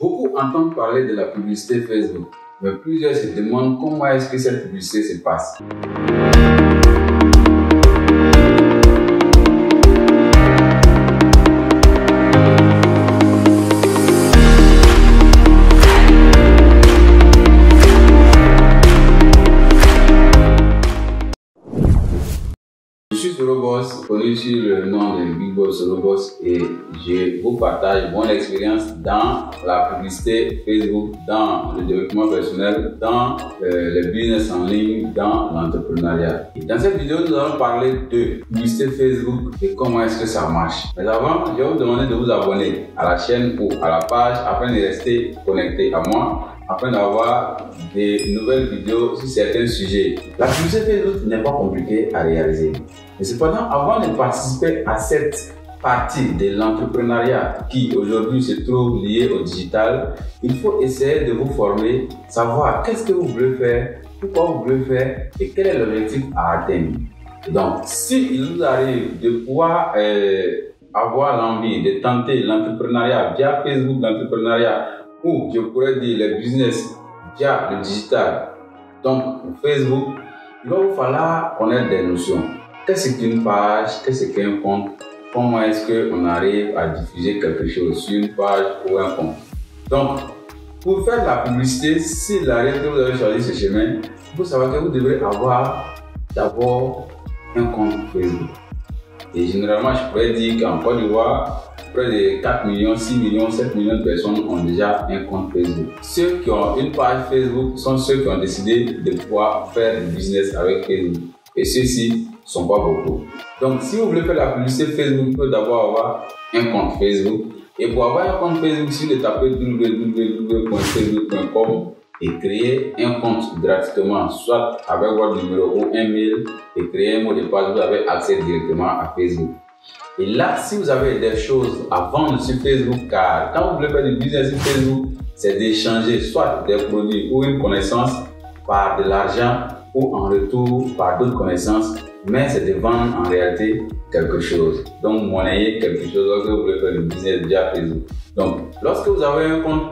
Beaucoup entendent parler de la publicité Facebook, mais plusieurs se demandent comment est-ce que cette publicité se passe. Je suis Soroboss, connu sur le nom de Big Boss Soroboss, et je vous partage mon expérience dans la publicité Facebook, dans le développement personnel, dans le business en ligne, dans l'entrepreneuriat. Dans cette vidéo, nous allons parler de publicité Facebook et comment est-ce que ça marche. Mais avant, je vais vous demander de vous abonner à la chaîne ou à la page afin de rester connecté à moi, afin d'avoir des nouvelles vidéos sur certains sujets. La publicité Facebook n'est pas compliquée à réaliser. Mais cependant, avant de participer à cette partie de l'entrepreneuriat qui aujourd'hui se trouve liée au digital, il faut essayer de vous former, savoir qu'est-ce que vous voulez faire, pourquoi vous voulez faire et quel est l'objectif à atteindre. Et donc, s'il vous arrive de pouvoir avoir l'envie de tenter l'entrepreneuriat via Facebook, l'entrepreneuriat, ou je pourrais dire le business via le digital, donc Facebook, il va vous falloir connaître des notions. Qu'est-ce qu'une page? Qu'est-ce qu'un compte? Comment est-ce qu'on arrive à diffuser quelque chose sur une page ou un compte? Donc, pour faire la publicité, s'il arrive que vous avez choisi ce chemin, il faut savoir que vous devrez avoir d'abord un compte Facebook. Et généralement, je pourrais dire qu'en Côte d'Ivoire, près de 4 millions, 6 millions, 7 millions de personnes ont déjà un compte Facebook. Ceux qui ont une page Facebook sont ceux qui ont décidé de pouvoir faire du business avec Facebook. Et ceux-ci ne sont pas beaucoup. Donc, si vous voulez faire la publicité Facebook, vous pouvez d'abord avoir un compte Facebook. Et pour avoir un compte Facebook, si vous tapez www.facebook.com et créer un compte gratuitement, soit avec votre numéro ou un mail, et créer un mot de passe, vous avez accès directement à Facebook. Et là, si vous avez des choses à vendre sur Facebook, car quand vous voulez faire du business sur Facebook, c'est d'échanger soit des produits ou une connaissance par de l'argent ou en retour par d'autres connaissances, mais c'est de vendre en réalité quelque chose. Donc, monnayer quelque chose lorsque vous voulez faire du business via Facebook. Donc, lorsque vous avez un compte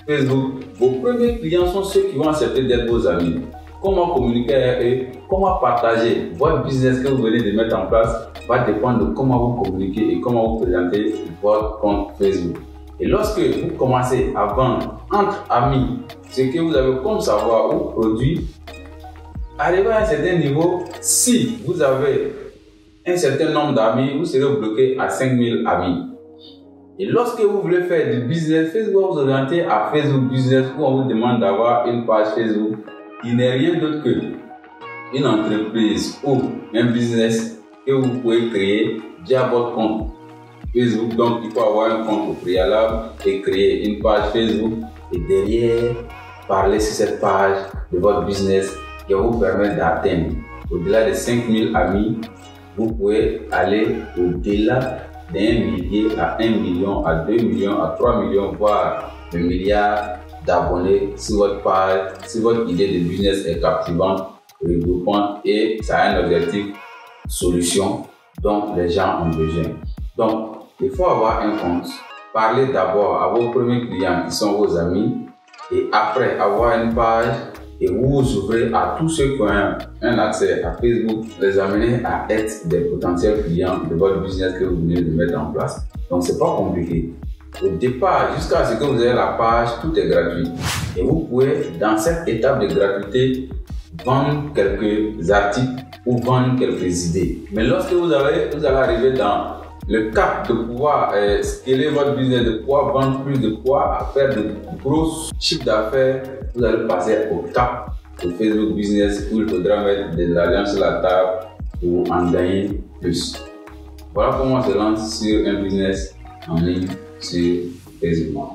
Facebook, vos premiers clients sont ceux qui vont accepter d'être vos amis. Comment communiquer avec eux, comment partager votre business que vous venez de mettre en place va dépendre de comment vous communiquez et comment vous présentez votre compte Facebook. Et lorsque vous commencez à vendre entre amis ce que vous avez comme savoir ou produit, arrivé à un certain niveau, si vous avez un certain nombre d'amis, vous serez bloqué à 5000 amis. Et lorsque vous voulez faire du business, Facebook va vous orienter à Facebook Business où on vous demande d'avoir une page Facebook qui n'est rien d'autre que une entreprise ou un business que vous pouvez créer via votre compte Facebook. Donc, il faut avoir un compte au préalable et créer une page Facebook et derrière, parler sur cette page de votre business qui va vous permettre d'atteindre au-delà de 5000 amis. Vous pouvez aller au-delà d'1 millier à 1 million, à 2 millions, à 3 millions, voire 1 milliard d'abonnés sur votre page, si votre idée de business est captivante, regroupante et ça a un objectif solution dont les gens ont besoin. Donc, il faut avoir un compte. Parlez d'abord à vos premiers clients qui sont vos amis et après avoir une page et vous ouvrez à tous ceux qui ont un accès à Facebook, les amener à être des potentiels clients de votre business que vous venez de mettre en place. Donc, c'est pas compliqué. Au départ, jusqu'à ce que vous ayez la page, tout est gratuit. Et vous pouvez, dans cette étape de gratuité, vendre quelques articles ou vendre quelques idées. Mais lorsque vous allez arriver dans le cap de pouvoir scaler votre business, de pouvoir vendre plus, de pouvoir faire de gros chiffres d'affaires, vous allez passer au cap de Facebook Business où il faudra mettre de l'argent sur la table pour en gagner plus. Voilà comment on se lance sur un business en ligne sur Facebook.